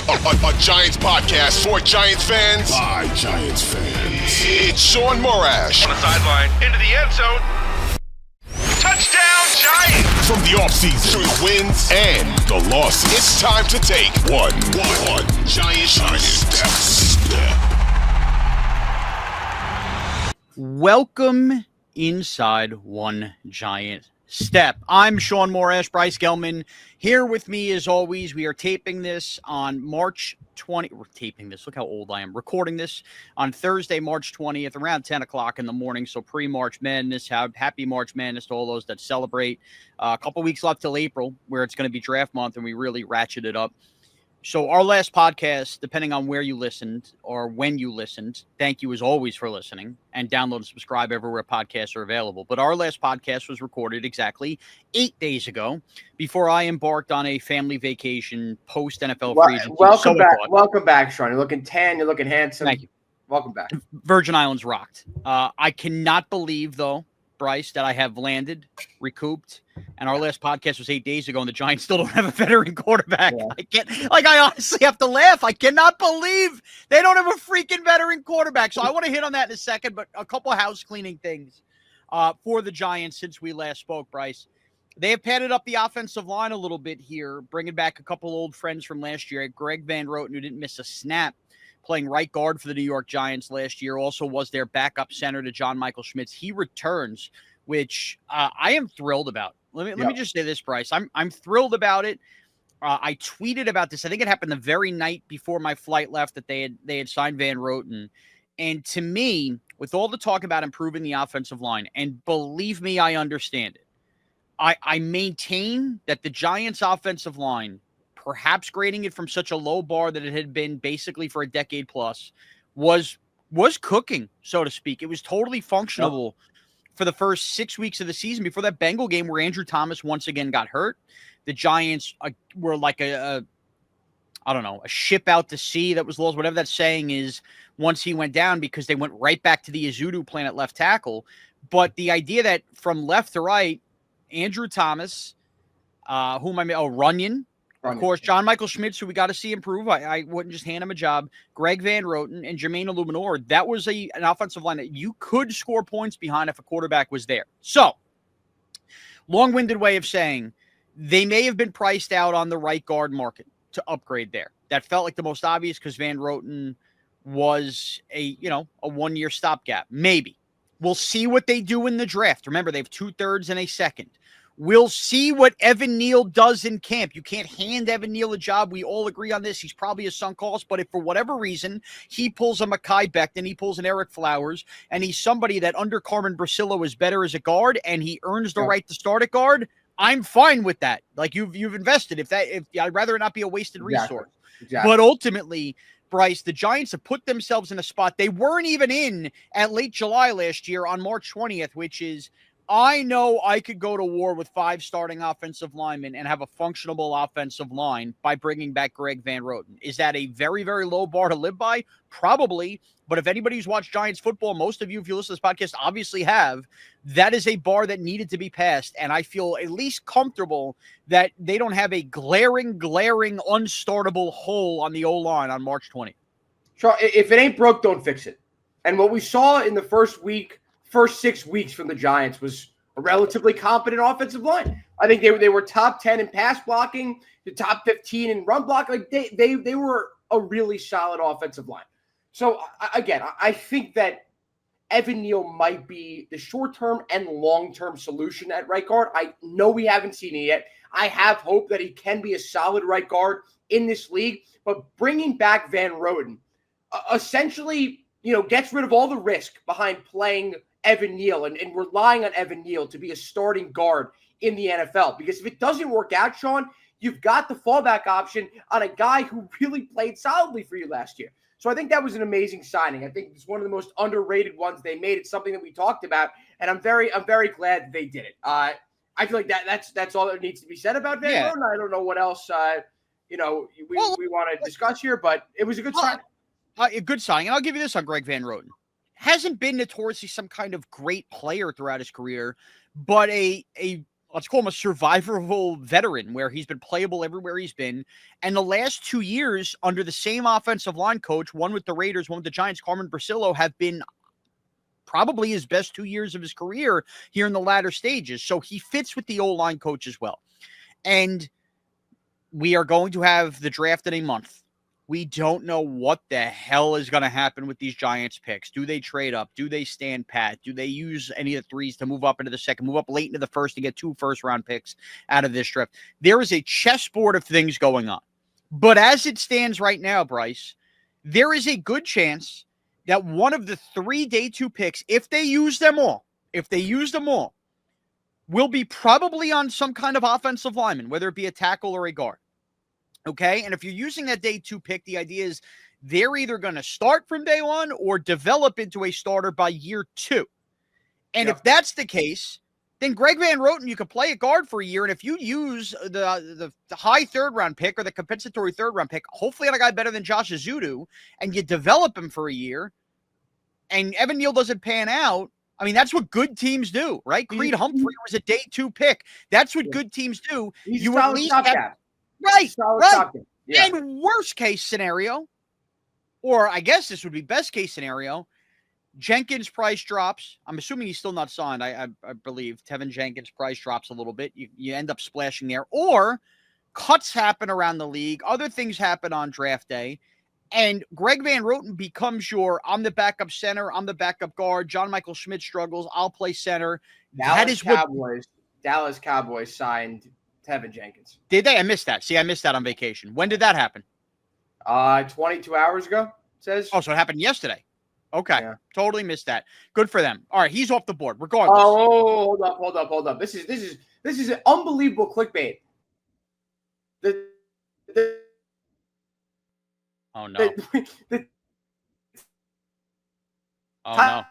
A Giants podcast for Giants fans by Giants fans. It's Shaun Morash. On the sideline, into the end zone. Touchdown, Giants! From the offseason to the wins and the losses, it's time to take one Giant step. Welcome inside One Giant Step. I'm Shaun Morash, Bryce Gelman. Here with me as always. We are taping this on March 20th. We're taping this. Look how old I am. Recording this on Thursday, March 20th, around 10 o'clock in the morning. So pre-March Madness. Happy March Madness to all those that celebrate. A couple weeks left till April, where it's going to be draft month, and we really ratchet it up. So our last podcast, depending on where you listened or when you listened, thank you as always for listening, and download and subscribe everywhere podcasts are available. But our last podcast was recorded exactly 8 days ago before I embarked on a family vacation post NFL free agency. Welcome back, Shaun. You're looking tan. You're looking handsome. Thank you. Welcome back. Virgin Islands rocked. I cannot believe, though, Bryce, that I have landed, recouped, and our last podcast was 8 days ago, and the Giants still don't have a veteran quarterback. Yeah. I honestly have to laugh. I cannot believe they don't have a freaking veteran quarterback. So I want to hit on that in a second, but a couple of house cleaning things for the Giants since we last spoke, Bryce. They have padded up the offensive line a little bit here, bringing back a couple old friends from last year. Greg Van Roten, who didn't miss a snap, playing right guard for the New York Giants last year, also was their backup center to John Michael Schmitz. He returns, which I am thrilled about. Let me just say this, Bryce. I'm thrilled about it. I tweeted about this. I think it happened the very night before my flight left that they had signed Van Roten. And to me, with all the talk about improving the offensive line, and believe me, I understand it. I maintain that the Giants' offensive line, perhaps grading it from such a low bar that it had been basically for a decade plus, was cooking, so to speak. It was totally functional for the first 6 weeks of the season before that Bengal game where Andrew Thomas once again got hurt. The Giants were like a ship out to sea that was lost, whatever that saying is, once he went down, because they went right back to the Izudu plan at left tackle. But the idea that from left to right, Andrew Thomas, Runyon, of course, John Michael Schmitz, who we got to see improve. I wouldn't just hand him a job. Greg Van Roten and Jermaine Illuminor. That was an offensive line that you could score points behind if a quarterback was there. So, long-winded way of saying they may have been priced out on the right guard market to upgrade there. That felt like the most obvious because Van Roten was a one-year stopgap. Maybe. We'll see what they do in the draft. Remember, they have 2/3 and a second. We'll see what Evan Neal does in camp. You can't hand Evan Neal a job. We all agree on this. He's probably a sunk cost, but if for whatever reason he pulls a Mekhi Becton, he pulls an Eric Flowers, and he's somebody that under Carmen Brasillo is better as a guard, and he earns the right to start at guard, I'm fine with that. Like you've invested. If I'd rather it not be a wasted resource. Exactly. But ultimately, Bryce, the Giants have put themselves in a spot they weren't even in at late July last year on March 20th, which is, I know I could go to war with 5 starting offensive linemen and have a functional offensive line by bringing back Greg Van Roten. Is that a very, very low bar to live by? Probably. But if anybody who's watched Giants football, most of you, if you listen to this podcast, obviously have, that is a bar that needed to be passed. And I feel at least comfortable that they don't have a glaring, unstartable hole on the O-line on March 20th. Sure. If it ain't broke, don't fix it. And what we saw in the first 6 weeks from the Giants was a relatively competent offensive line. I think they were top 10 in pass blocking, the top 15 in run blocking. Like they were a really solid offensive line. So again, I think that Evan Neal might be the short-term and long-term solution at right guard. I know we haven't seen it yet. I have hope that he can be a solid right guard in this league, but bringing back Van Roten essentially, gets rid of all the risk behind playing Evan Neal and relying on Evan Neal to be a starting guard in the NFL. Because if it doesn't work out, Shaun, you've got the fallback option on a guy who really played solidly for you last year. So I think that was an amazing signing. I think it's one of the most underrated ones they made. It's something that we talked about, and I'm very glad that they did it. I feel like that's all that needs to be said about Van Roten. I don't know what else we want to discuss here, but it was a good signing. A good signing. And I'll give you this on Greg Van Roten. Hasn't been notoriously some kind of great player throughout his career, but a let's call him a survivable veteran where he's been playable everywhere he's been. And the last 2 years under the same offensive line coach, one with the Raiders, one with the Giants, Carmen Brasillo, have been probably his best 2 years of his career here in the latter stages. So he fits with the O-line coach as well. And we are going to have the draft in a month. We don't know what the hell is going to happen with these Giants picks. Do they trade up? Do they stand pat? Do they use any of the threes to move up into the second, move up late into the first and get 2 first-round picks out of this draft? There is a chessboard of things going on. But as it stands right now, Bryce, there is a good chance that one of the 3 day 2 picks, if they use them all, will be probably on some kind of offensive lineman, whether it be a tackle or a guard. Okay, and if you're using that day 2 pick, the idea is they're either going to start from day 1 or develop into a starter by year 2. And if that's the case, then Greg Van Roten, you could play a guard for a year. And if you use the high 3rd round pick or the compensatory 3rd round pick, hopefully on a guy better than Josh Azudu, and you develop him for a year, and Evan Neal doesn't pan out, I mean, that's what good teams do, right? Creed Humphrey was a day 2 pick. That's what good teams do. You at least have right. Yeah. And worst case scenario, or I guess this would be best case scenario, Jenkins' price drops. I'm assuming he's still not signed. I believe Tevin Jenkins' price drops a little bit. You end up splashing there. Or cuts happen around the league. Other things happen on draft day. And Greg Van Roten becomes I'm the backup center. I'm the backup guard. John Michael Schmidt struggles. I'll play center. Dallas Cowboys signed Tevin Jenkins. Did they? I missed that. See, I missed that on vacation. When did that happen? 22 hours ago, it says. Oh, so it happened yesterday. Okay. Yeah. Totally missed that. Good for them. All right, he's off the board, regardless. Oh, hold up. This is an unbelievable clickbait. Oh no. Oh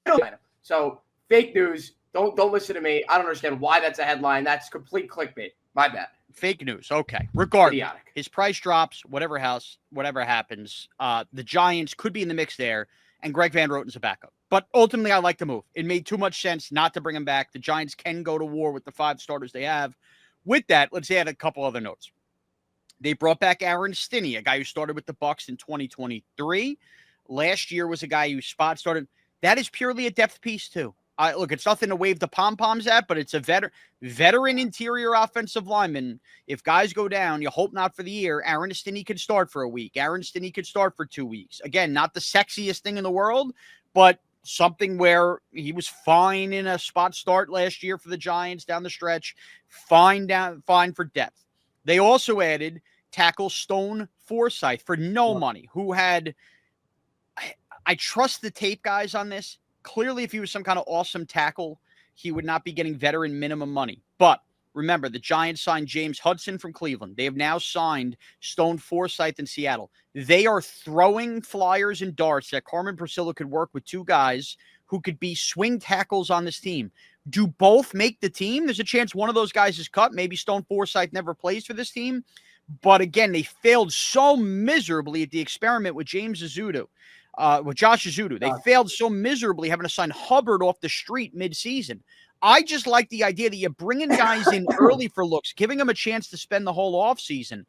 no. So fake news. Don't listen to me. I don't understand why that's a headline. That's complete clickbait. My bad. Fake news. Okay. Regardless, idiotic. His price drops, whatever happens. The Giants could be in the mix there, and Greg Van Roten's a backup. But ultimately, I like the move. It made too much sense not to bring him back. The Giants can go to war with the 5 starters they have. With that, let's add a couple other notes. They brought back Aaron Stinney, a guy who started with the Bucs in 2023. Last year was a guy who spot started. That is purely a depth piece, too. Look, it's nothing to wave the pom-poms at, but it's a veteran interior offensive lineman. If guys go down, you hope not for the year. Aaron Stinney could start for a week. Aaron Stinney could start for 2 weeks. Again, not the sexiest thing in the world, but something where he was fine in a spot start last year for the Giants down the stretch. Fine for depth. They also added tackle Stone Forsythe for no money, who had – I trust the tape guys on this. Clearly, if he was some kind of awesome tackle, he would not be getting veteran minimum money. But remember, the Giants signed James Hudson from Cleveland. They have now signed Stone Forsythe in Seattle. They are throwing flyers and darts that Carmen Brasillo could work with 2 guys who could be swing tackles on this team. Do both make the team? There's a chance one of those guys is cut. Maybe Stone Forsythe never plays for this team. But again, they failed so miserably at the experiment with Josh Azudu. They failed so miserably having to sign Hubbard off the street mid-season. I just like the idea that you're bringing guys in early for looks, giving them a chance to spend the whole offseason.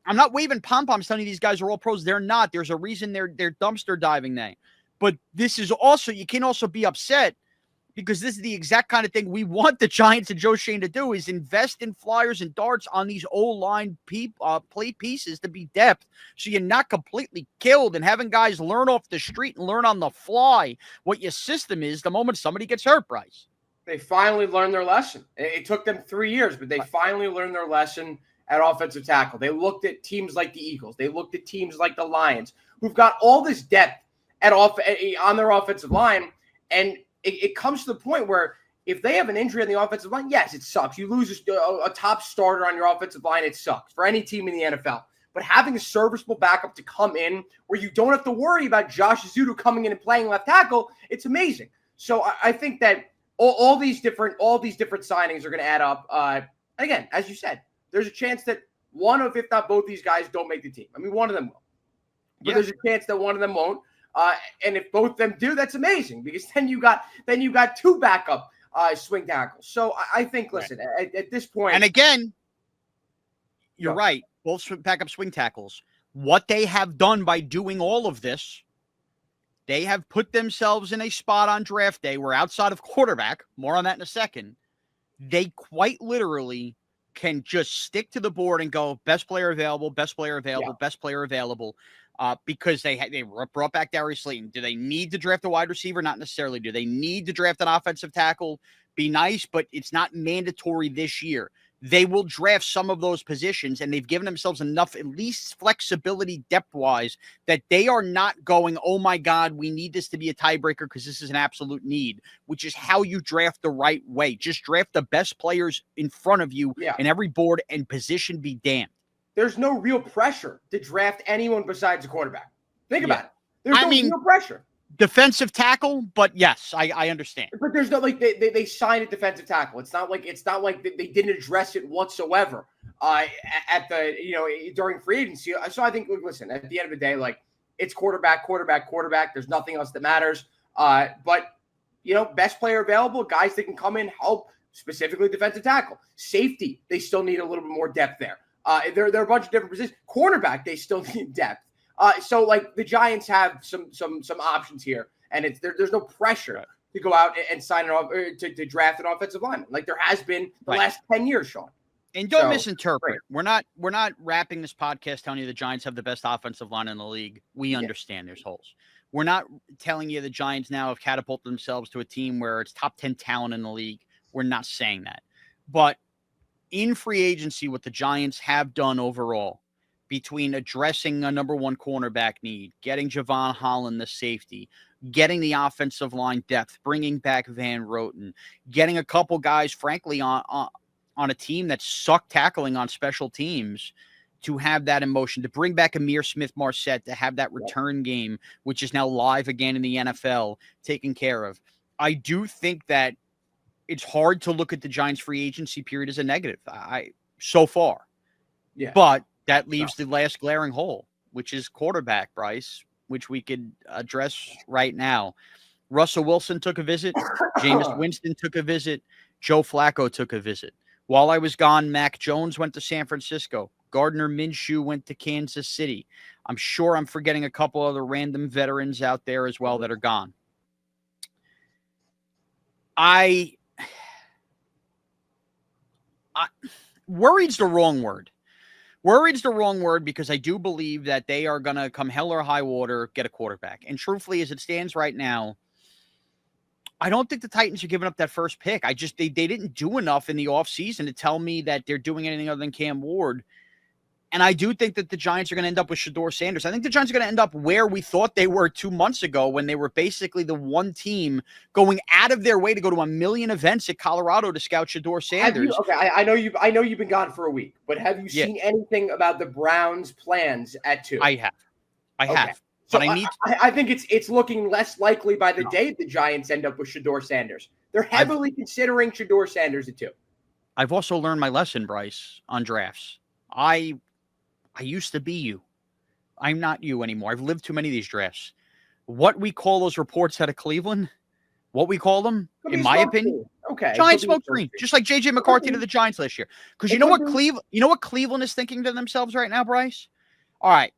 I'm not waving pom-poms telling you these guys are all pros. They're not. There's a reason they're dumpster diving there. But this is also, you can also be upset because this is the exact kind of thing we want the Giants and Joe Schoen to do, is invest in flyers and darts on these O-line plate pieces to be depth, so you're not completely killed and having guys learn off the street and learn on the fly what your system is the moment somebody gets hurt, Bryce. They finally learned their lesson. It took them 3 years, but they finally learned their lesson at offensive tackle. They looked at teams like the Eagles. They looked at teams like the Lions, who've got all this depth on their offensive line, and it comes to the point where if they have an injury on the offensive line, yes, it sucks. You lose a top starter on your offensive line, it sucks for any team in the NFL. But having a serviceable backup to come in where you don't have to worry about Josh Azudu coming in and playing left tackle, it's amazing. So I think that all these different signings are going to add up. Again, as you said, there's a chance that one of, if not both, these guys don't make the team. I mean, one of them will. But there's a chance that one of them won't. And if both of them do, that's amazing, because then you got 2 backup swing tackles. So I think, listen, at this point. And again, you're right. Both backup swing tackles. What they have done by doing all of this, they have put themselves in a spot on draft day where outside of quarterback, more on that in a second, they quite literally can just stick to the board and go best player available, best player available, best player available, because they brought back Darius Slayton. Do they need to draft a wide receiver? Not necessarily. Do they need to draft an offensive tackle? Be nice, but it's not mandatory this year. They will draft some of those positions, and they've given themselves enough, at least flexibility depth-wise, that they are not going, oh, my God, we need this to be a tiebreaker because this is an absolute need, which is how you draft the right way. Just draft the best players in front of you in every board and position be damned. There's no real pressure to draft anyone besides a quarterback. Think about it. There's no real pressure. Defensive tackle, but yes, I understand. But there's no they signed a defensive tackle. It's not like they didn't address it whatsoever at the during free agency. So I think listen, at the end of the day, it's quarterback. There's nothing else that matters. But best player available, guys that can come in, help, specifically defensive tackle, safety. They still need a little bit more depth there. There are a bunch of different positions. Cornerback, they still need depth. So the Giants have some options here, and there's no pressure to go out and sign to draft an offensive lineman like there has been the last 10 years, Shaun. And don't misinterpret. We're not wrapping this podcast telling you the Giants have the best offensive line in the league. We understand there's holes. We're not telling you the Giants now have catapulted themselves to a team where it's top 10 talent in the league. We're not saying that. But in free agency, what the Giants have done overall, between addressing a number one cornerback need, getting Javon Holland the safety, getting the offensive line depth, bringing back Van Roten, getting a couple guys, frankly, on a team that sucked tackling on special teams to have that emotion, to bring back Amir Smith-Marset, to have that return game, which is now live again in the NFL, taken care of. I do think that it's hard to look at the Giants free agency period as a negative so far. Yeah. But that leaves the last glaring hole, which is quarterback, Bryce, which we could address right now. Russell Wilson took a visit. Jameis Winston took a visit. Joe Flacco took a visit. While I was gone, Mac Jones went to San Francisco. Gardner Minshew went to Kansas City. I'm sure I'm forgetting a couple other random veterans out there as well that are gone. Worried's the wrong word. Worried's the wrong word because I do believe that they are going to come hell or high water, get a quarterback. And truthfully, as it stands right now, I don't think the Titans are giving up that first pick. They didn't do enough in the offseason to tell me that they're doing anything other than Cam Ward. And I do think that the Giants are going to end up with Shedeur Sanders. I think the Giants are going to end up where we thought they were 2 months ago when they were basically the one team going out of their way to go to a million events at Colorado to scout Shedeur Sanders. I know you've been gone for a week, but have you seen anything about the Browns' plans at 2? I have. So but I think it's looking less likely by the day the Giants end up with Shedeur Sanders. They're heavily considering Shedeur Sanders at 2. I've also learned my lesson, Bryce, on drafts. I used to be you. I'm not you anymore. I've lived too many of these drafts. What we call those reports out of Cleveland, what we call them, in my opinion, Giants smoke green. Just like J.J. McCarthy to the Giants last year. Because you know what Cleveland is thinking to themselves right now, Bryce? All right,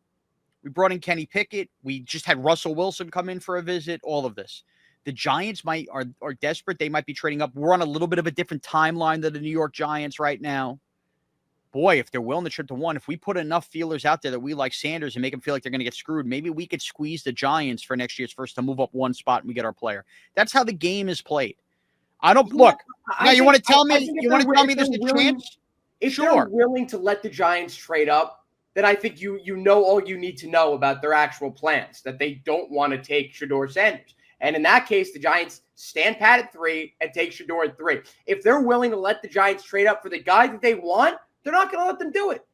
we brought in Kenny Pickett. We just had Russell Wilson come in for a visit. All of this. The Giants are desperate. They might be trading up. We're on a little bit of a different timeline than the New York Giants right now. Boy, if they're willing to trip to 1, if we put enough feelers out there that we like Sanders and make them feel like they're going to get screwed, maybe we could squeeze the Giants for next year's first to move up 1 spot and we get our player. That's how the game is played. I don't look. Now you want to tell me? You want to tell me there's a chance? If they're willing to let the Giants trade up, then I think you know all you need to know about their actual plans. That they don't want to take Shedeur Sanders, and in that case, the Giants stand pat at 3 and take Shedeur at 3. If they're willing to let the Giants trade up for the guy that they want, they're not going to let them do it.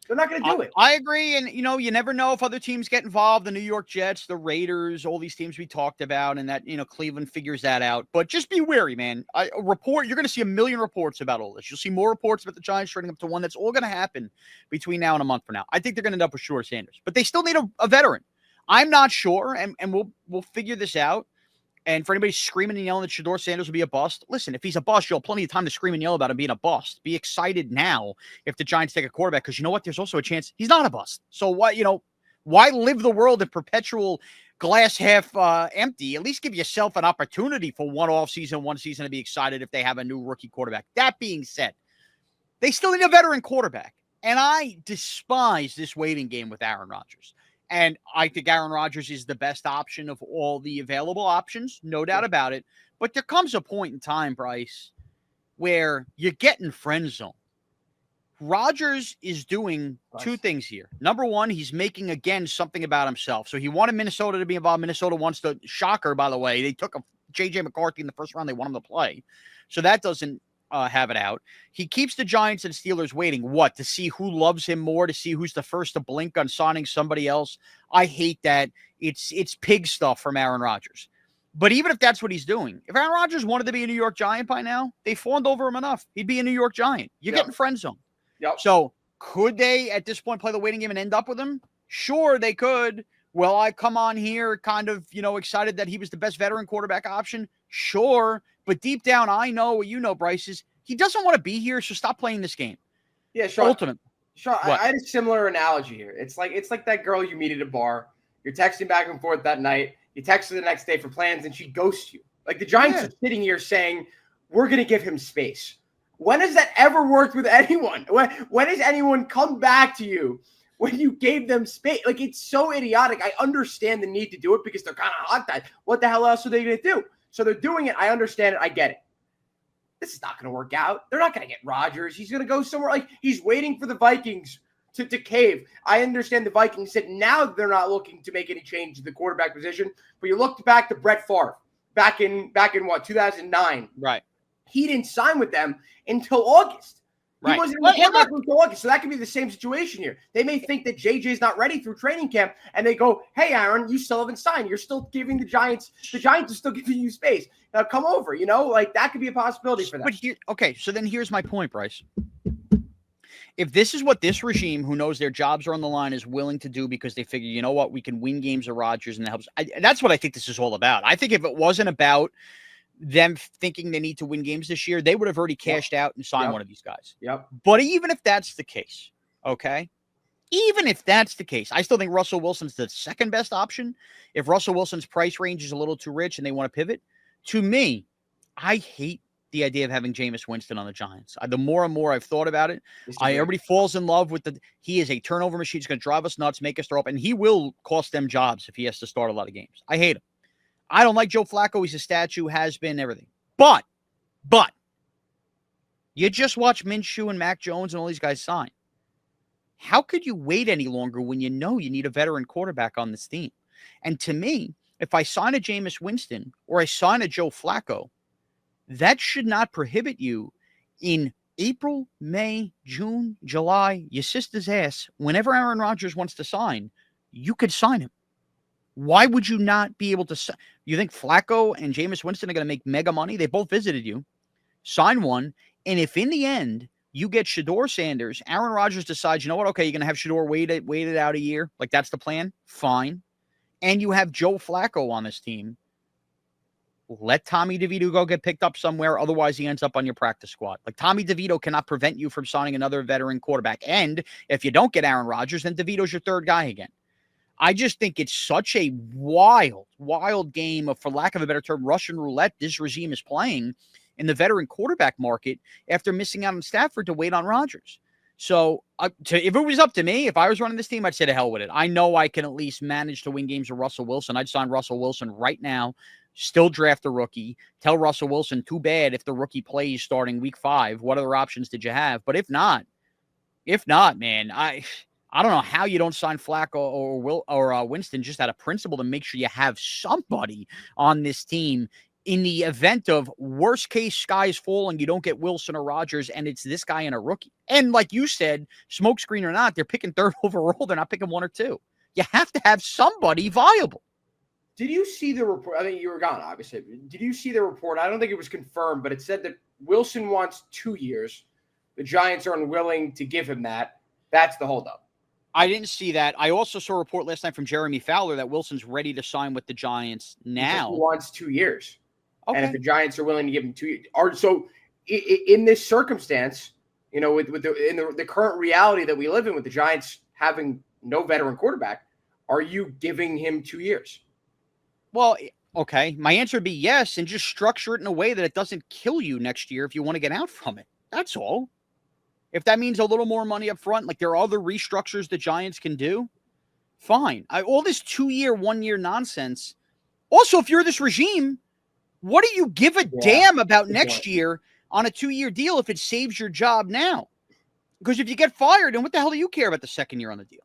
They're not going to do it. I agree. And, you never know if other teams get involved. The New York Jets, the Raiders, all these teams we talked about, and that, Cleveland figures that out. But just be wary, man. You're going to see a million reports about all this. You'll see more reports about the Giants trading up to 1. That's all going to happen between now and a month from now. I think they're going to end up with Shedeur Sanders. But they still need a veteran. I'm not sure, and we'll figure this out. And for anybody screaming and yelling that Shedeur Sanders will be a bust, listen, if he's a bust, you'll have plenty of time to scream and yell about him being a bust. Be excited now if the Giants take a quarterback, because you know what? There's also a chance he's not a bust. So what, why live the world in perpetual glass half empty? At least give yourself an opportunity for one season to be excited if they have a new rookie quarterback. That being said, they still need a veteran quarterback. And I despise this waiting game with Aaron Rodgers. And I think Aaron Rodgers is the best option of all the available options, no doubt about it. But there comes a point in time, Bryce, where you're getting friend zone. Rodgers is doing two things here. Number one, he's making, again, something about himself. So he wanted Minnesota to be involved. Minnesota wants to, shocker, by the way. They took a J.J. McCarthy in the first round. They want him to play. So that doesn't have it out. He keeps the Giants and Steelers waiting. What? To see who loves him more, to see who's the first to blink on signing somebody else. I hate that. It's pig stuff from Aaron Rodgers. But even if that's what he's doing, if Aaron Rodgers wanted to be a New York Giant by now, they fawned over him enough. He'd be a New York Giant. You're getting friend zone. Yep. So could they at this point play the waiting game and end up with him? Sure, they could. Will I come on here kind of, excited that he was the best veteran quarterback option? Sure. But deep down, I know, Bryce, is he doesn't want to be here, so stop playing this game. Yeah, Shaun. Ultimate. Shaun, I had a similar analogy here. It's like that girl you meet at a bar. You're texting back and forth that night. You text her the next day for plans, and she ghosts you. Like the Giants are sitting here saying, we're going to give him space. When has that ever worked with anyone? When has anyone come back to you when you gave them space? Like, it's so idiotic. I understand the need to do it because they're kind of hot. What the hell else are they going to do? So they're doing it. I understand it. I get it. This is not going to work out. They're not going to get Rodgers. He's going to go somewhere. Like, he's waiting for the Vikings to cave. I understand the Vikings said now they're not looking to make any change to the quarterback position. But you looked back to Brett Favre back in what, 2009. Right. He didn't sign with them until August. He wasn't in the quarterback until August. So that could be the same situation here. They may think that JJ's not ready through training camp, and they go, hey, Aaron, you still haven't signed. You're still giving the Giants are still giving you space. Now come over, like that could be a possibility for them. But so then here's my point, Bryce. If this is what this regime, who knows their jobs are on the line, is willing to do because they figure, you know what, we can win games of Rodgers and that helps. That's what I think this is all about. I think if it wasn't about them thinking they need to win games this year, they would have already cashed out and signed one of these guys. Yep. But even if that's the case, okay, even if that's the case, I still think Russell Wilson's the second best option. If Russell Wilson's price range is a little too rich and they want to pivot, to me, I hate the idea of having Jameis Winston on the Giants. The more and more I've thought about it, everybody falls in love with he is a turnover machine. He's going to drive us nuts, make us throw up, and he will cost them jobs if he has to start a lot of games. I hate him. I don't like Joe Flacco. He's a statue, has been, everything. But you just watch Minshew and Mac Jones and all these guys sign. How could you wait any longer when you know you need a veteran quarterback on this team? And to me, if I sign a Jameis Winston or I sign a Joe Flacco, that should not prohibit you in April, May, June, July, your sister's ass, whenever Aaron Rodgers wants to sign, you could sign him. Why would you not be able to? You think Flacco and Jameis Winston are going to make mega money? They both visited you. Sign one. And if in the end you get Shedeur Sanders, Aaron Rodgers decides, you know what? Okay, you're going to have Shedeur waited out a year. Like, that's the plan. Fine. And you have Joe Flacco on this team. Let Tommy DeVito go get picked up somewhere. Otherwise, he ends up on your practice squad. Like, Tommy DeVito cannot prevent you from signing another veteran quarterback. And if you don't get Aaron Rodgers, then DeVito's your third guy again. I just think it's such a wild game of, for lack of a better term, Russian roulette this regime is playing in the veteran quarterback market after missing out on Stafford to wait on Rodgers. So if it was up to me, if I was running this team, I'd say to hell with it. I know I can at least manage to win games with Russell Wilson. I'd sign Russell Wilson right now, still draft a rookie, tell Russell Wilson, too bad if the rookie plays starting week 5. What other options did you have? But if not, man, I don't know how you don't sign Flacco or Winston just out of principle to make sure you have somebody on this team in the event of worst case skies falling, you don't get Wilson or Rodgers, and it's this guy and a rookie. And like you said, smokescreen or not, they're picking 3rd overall. They're not picking 1 or 2. You have to have somebody viable. Did you see the report? I think you were gone, obviously. Did you see the report? I don't think it was confirmed, but it said that Wilson wants 2 years. The Giants are unwilling to give him that. That's the holdup. I didn't see that. I also saw a report last night from Jeremy Fowler that Wilson's ready to sign with the Giants now. He wants 2 years. Okay. And if the Giants are willing to give him 2 years, so in this circumstance, with the current reality that we live in with the Giants having no veteran quarterback, are you giving him 2 years? Well, okay. My answer would be yes, and just structure it in a way that it doesn't kill you next year if you want to get out from it. That's all. If that means a little more money up front, like there are other restructures the Giants can do, fine. All this 2-year, 1-year nonsense. Also, if you're this regime, what do you give a damn about next year on a 2-year deal if it saves your job now? Because if you get fired, then what the hell do you care about the second year on the deal?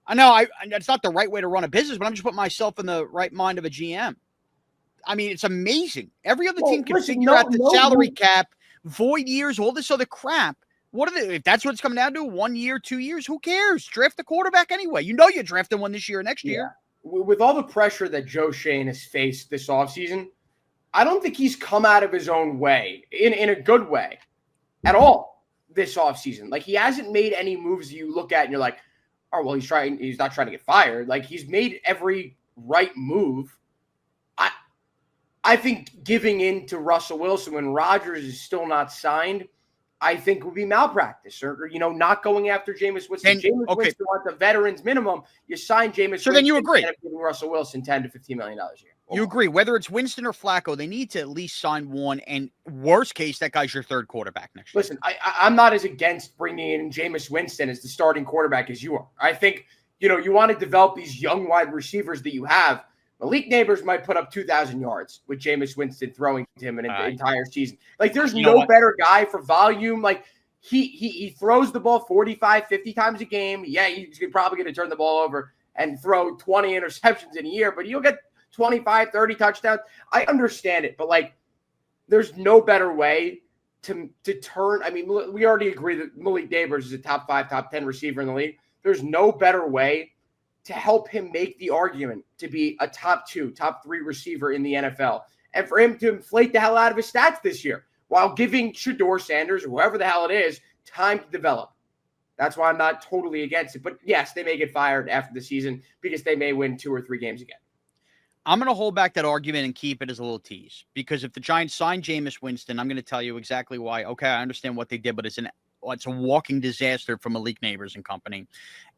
I know that's not the right way to run a business, but I'm just putting myself in the right mind of a GM. I mean, it's amazing. Every other team can figure out the salary cap, void years, all this other crap. If that's what it's coming down to, 1 year, 2 years, who cares? Draft the quarterback anyway. You're drafting one this year or next year. With all the pressure that Joe Schoen has faced this offseason, I don't think he's come out of his own way in a good way at all this offseason. Like, he hasn't made any moves that you look at and you're like, oh, well, he's not trying to get fired. Like, he's made every right move. I think giving in to Russell Wilson when Rodgers is still not signed, I think would be malpractice or not going after Jameis Winston. Winston wants a veterans minimum. You sign Jameis Winston. So then you agree. Giving Russell Wilson $10 to $15 million a year. You agree. Whether it's Winston or Flacco, they need to at least sign one. And worst case, that guy's your third quarterback next year. Listen, I'm not as against bringing in Jameis Winston as the starting quarterback as you are. I think, you want to develop these young wide receivers that you have. Malik Neighbors might put up 2,000 yards with Jameis Winston throwing to him an entire season. Like, there's no better guy for volume. Like, he throws the ball 45, 50 times a game. Yeah, he's probably going to turn the ball over and throw 20 interceptions in a year, but you'll get 25, 30 touchdowns. I understand it, but, like, there's no better way to turn. I mean, we already agree that Malik Neighbors is a top 5, top 10 receiver in the league. There's no better way to help him make the argument to be a top 2, top 3 receiver in the NFL. And for him to inflate the hell out of his stats this year while giving Shedeur Sanders or whoever the hell it is time to develop. That's why I'm not totally against it. But yes, they may get fired after the season because they may win 2 or 3 games again. I'm going to hold back that argument and keep it as a little tease. Because if the Giants sign Jameis Winston, I'm going to tell you exactly why. Okay, I understand what they did, but it's a walking disaster for Malik Neighbors and company.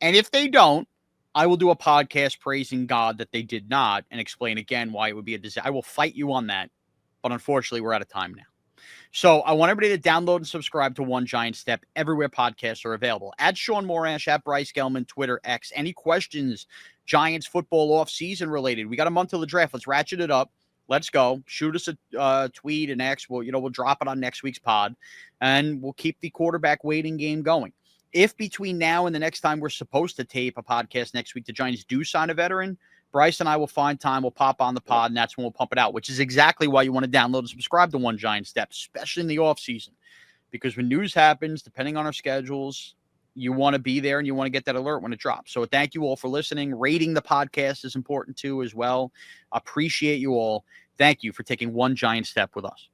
And if they don't, I will do a podcast praising God that they did not and explain again why it would be a disaster. I will fight you on that, but unfortunately, we're out of time now. So I want everybody to download and subscribe to One Giant Step everywhere podcasts are available. At Shaun Morash, at Bryce Gelman, Twitter, X. Any questions, Giants football off-season related? We got a month till the draft. Let's ratchet it up. Let's go. Shoot us a tweet and X. We'll drop it on next week's pod, and we'll keep the quarterback waiting game going. If between now and the next time we're supposed to tape a podcast next week, the Giants do sign a veteran, Bryce and I will find time. We'll pop on the pod, and that's when we'll pump it out, which is exactly why you want to download and subscribe to One Giant Step, especially in the offseason. Because when news happens, depending on our schedules, you want to be there and you want to get that alert when it drops. So thank you all for listening. Rating the podcast is important too as well. Appreciate you all. Thank you for taking one giant step with us.